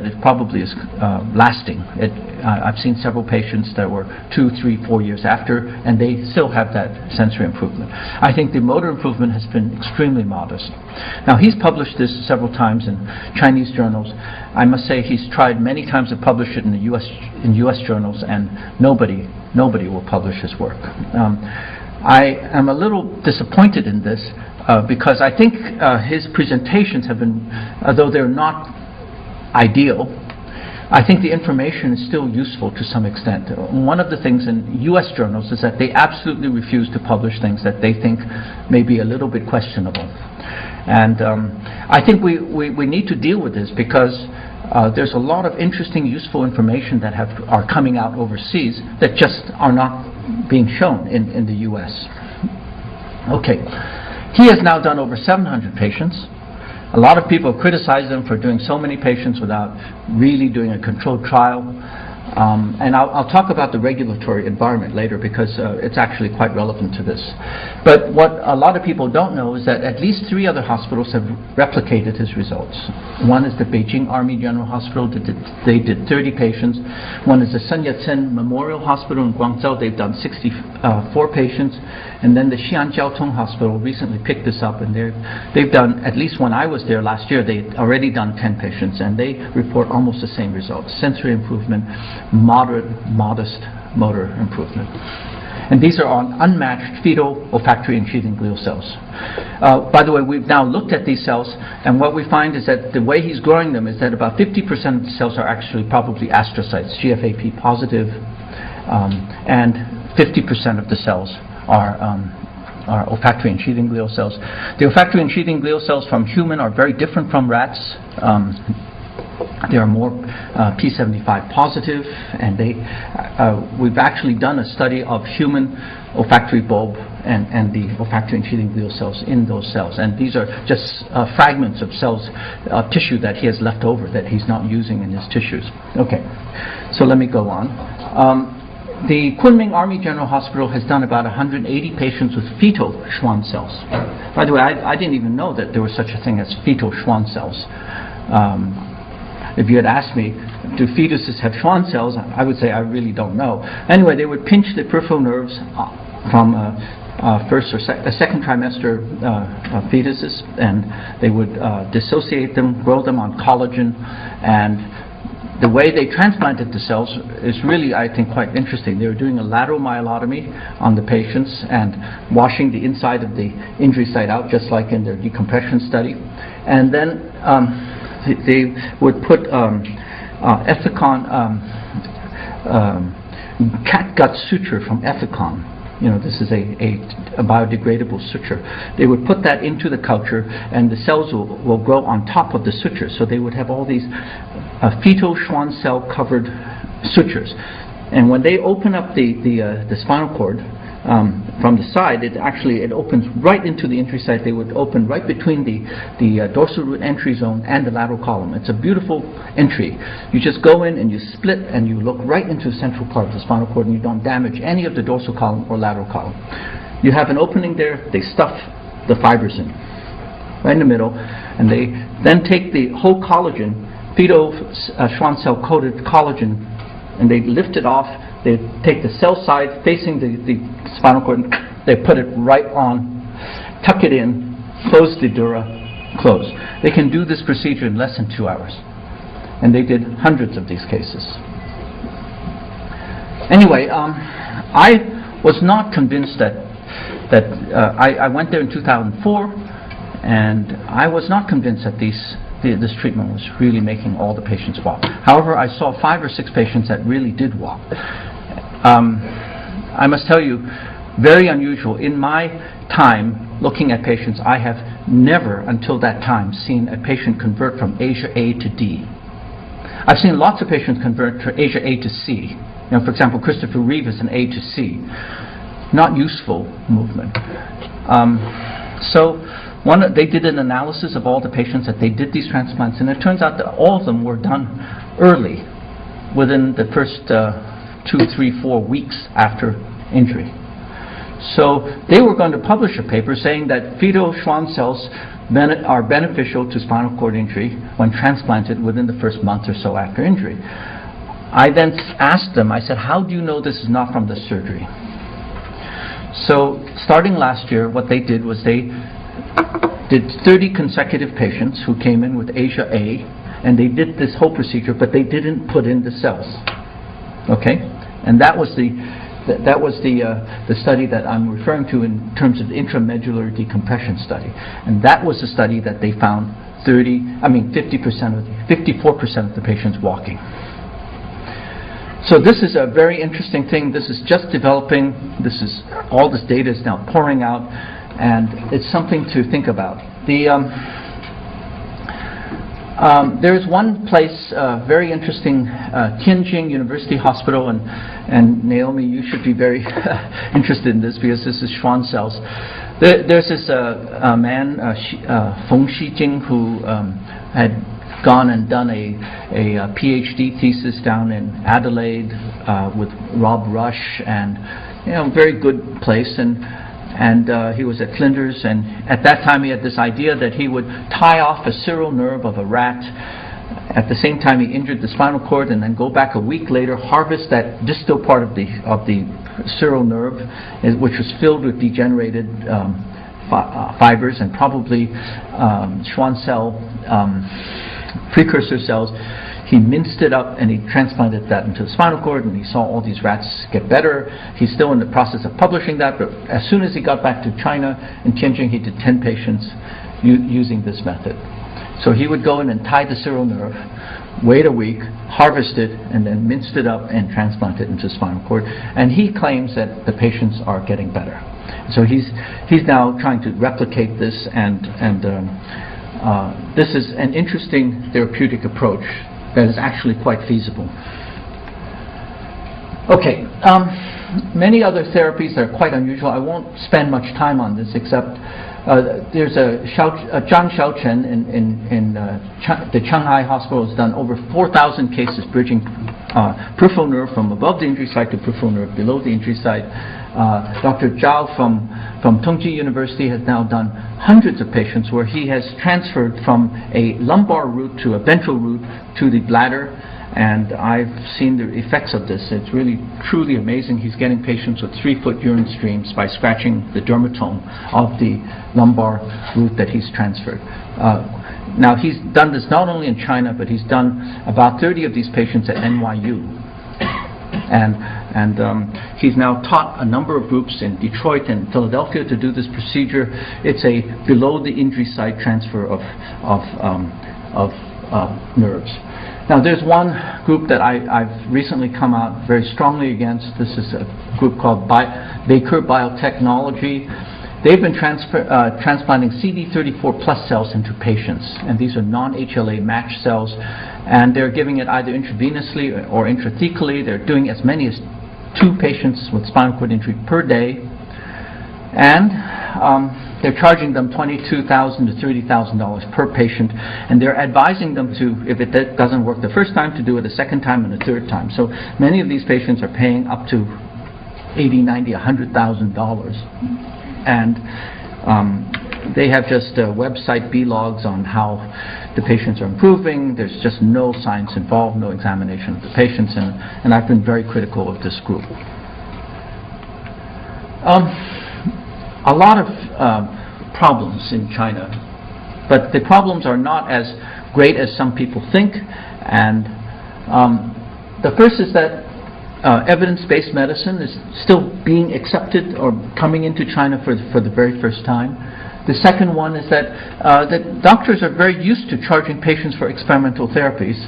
that it probably is lasting. I've seen several patients that were 2, 3, 4 years after, and they still have that sensory improvement. I think the motor improvement has been extremely modest. Now, he's published this several times in Chinese journals. I must say he's tried many times to publish it in the U.S. journals, and nobody will publish his work. I am a little disappointed in this because I think his presentations have been, though they're not ideal, I think the information is still useful to some extent. One of the things in U.S. journals is that they absolutely refuse to publish things that they think may be a little bit questionable. And I think we need to deal with this because there's a lot of interesting, useful information that are coming out overseas that just are not being shown in the U.S. Okay. He has now done over 700 patients. A lot of people criticize him for doing so many patients without really doing a controlled trial. And I'll talk about the regulatory environment later because it's actually quite relevant to this. But what a lot of people don't know is that at least 3 other hospitals have replicated his results. One is the Beijing Army General Hospital. They did 30 patients. One is the Yat-Sen Memorial Hospital in Guangzhou. They've done 64 patients. And then the Xi'an Jiaotong Hospital recently picked this up, and they've done, at least when I was there last year, they'd already done 10 patients, and they report almost the same results. Sensory improvement, moderate, modest motor improvement. And these are on unmatched fetal, olfactory, and sheathing glial cells. By the way, we've now looked at these cells, and what we find is that the way he's growing them is that about 50% of the cells are actually probably astrocytes, GFAP positive, and 50% of the cells are olfactory and sheathing glial cells. The olfactory and sheathing glial cells from human are very different from rats. They are more P75 positive, and we've actually done a study of human olfactory bulb and the olfactory and sheathing glial cells in those cells. And these are just fragments of cells, tissue that he has left over that he's not using in his tissues. Okay, so let me go on. The Kunming Army General Hospital has done about 180 patients with fetal Schwann cells. By the way, I didn't even know that there was such a thing as fetal Schwann cells. If you had asked me, do fetuses have Schwann cells, I would say I really don't know. Anyway, they would pinch the peripheral nerves from first or second trimester fetuses, and they would dissociate them, grow them on collagen, and the way they transplanted the cells is really, I think, quite interesting. They were doing a lateral myelotomy on the patients and washing the inside of the injury site out, just like in their decompression study. And then they would put Ethicon, catgut suture from Ethicon. You know, this is a biodegradable suture. They would put that into the culture, and the cells will grow on top of the suture. So they would have all these fetal Schwann cell covered sutures. And when they open up the spinal cord from the side, it opens right into the injury site. They would open right between the dorsal root entry zone and the lateral column. It's a beautiful entry. You just go in and you split and you look right into the central part of the spinal cord, and you don't damage any of the dorsal column or lateral column. You have an opening there. They stuff the fibers in, right in the middle, and they then take the whole collagen, fetal Schwann cell coated collagen, and they lift it off. They take the cell side facing the spinal cord, and they put it right on, tuck it in, close the dura, close. They can do this procedure in less than 2 hours. And they did hundreds of these cases. Anyway, I was not convinced I went there in 2004, and I was not convinced that this treatment was really making all the patients walk. However, I saw 5 or 6 patients that really did walk. I must tell you, very unusual. In my time looking at patients, I have never until that time seen a patient convert from Asia A to D. I've seen lots of patients convert from Asia A to C. You know, for example, Christopher Reeve is an A to C. Not useful movement. So they did an analysis of all the patients that they did these transplants, and it turns out that all of them were done early, within the first 2, 3, 4 weeks after injury. So they were going to publish a paper saying that fetal Schwann cells are beneficial to spinal cord injury when transplanted within the first month or so after injury. I then asked them, I said, how do you know this is not from the surgery? So starting last year, what they did was they did 30 consecutive patients who came in with Asia A, and they did this whole procedure, but they didn't put in the cells. Okay? And that was the study that I'm referring to in terms of the intramedullary decompression study. And that was the study that they found 54% of the patients walking. So this is a very interesting thing. This is just developing. All this data is now pouring out, and it's something to think about. There's one place, very interesting, Tianjin University Hospital, and Naomi, you should be very interested in this because this is Schwann cells. There's this man, Feng Xijing, who had gone and done a PhD thesis down in Adelaide with Rob Rush, and very good place, and he was at Flinders, and at that time he had this idea that he would tie off a sural nerve of a rat. At the same time he injured the spinal cord, and then go back a week later, harvest that distal part of the sural nerve, which was filled with degenerated fibers and probably Schwann cell precursor cells. He minced it up and he transplanted that into the spinal cord, and he saw all these rats get better. He's still in the process of publishing that, but as soon as he got back to China, in Tianjin, he did 10 patients using this method. So he would go in and tie the sural nerve, wait a week, harvest it, and then minced it up and transplant it into the spinal cord. And he claims that the patients are getting better. So he's now trying to replicate this, and this is an interesting therapeutic approach that is actually quite feasible. Okay, many other therapies that are quite unusual. I won't spend much time on this, except there's a Zhang Xiaochen in the Shanghai Hospital has done over 4,000 cases bridging peripheral nerve from above the injury site to peripheral nerve below the injury site. Dr. Zhao from Tongji University has now done hundreds of patients where he has transferred from a lumbar root to a ventral root to the bladder, and I've seen the effects of this. It's really truly amazing. He's getting patients with 3-foot urine streams by scratching the dermatome of the lumbar root that he's transferred. Now he's done this not only in China, but he's done about 30 of these patients at NYU. And he's now taught a number of groups in Detroit and Philadelphia to do this procedure. It's a below the injury site transfer of nerves. Now there's one group that I've recently come out very strongly against. This is a group called Vindecare Biotechnology. They've been transplanting CD34 plus cells into patients, and these are non-HLA matched cells, and they're giving it either intravenously or intrathecally. They're doing as many as 2 patients with spinal cord injury per day, and they're charging them $22,000 to $30,000 per patient, and they're advising them to, if it doesn't work the first time, to do it a second time and a third time. So many of these patients are paying up to $80,000, $90,000, $100,000. And they have just website blogs on how the patients are improving. There's just no science involved, no examination of the patients, and I've been very critical of this group. A lot of problems in China, but the problems are not as great as some people think. And the first is that evidence-based medicine is still being accepted or coming into China for the very first time. The second one is that doctors are very used to charging patients for experimental therapies.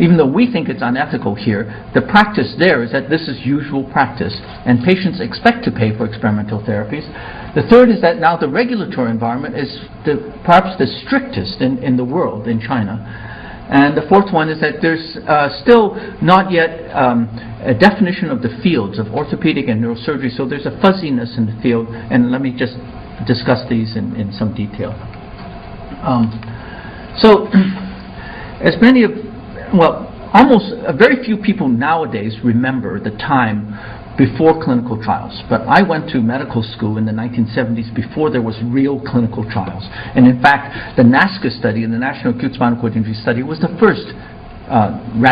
Even though we think it's unethical here, the practice there is that this is usual practice, and patients expect to pay for experimental therapies. The third is that now the regulatory environment is perhaps the strictest in the world, in China. And the fourth one is that there's still not yet a definition of the fields of orthopedic and neurosurgery, so there's a fuzziness in the field, and let me just discuss these in some detail. So, as very few people nowadays remember the time before clinical trials. But I went to medical school in the 1970s before there was real clinical trials. And in fact, the NASCA study, the National Acute Spinal Cord Injury Study, was the first randomized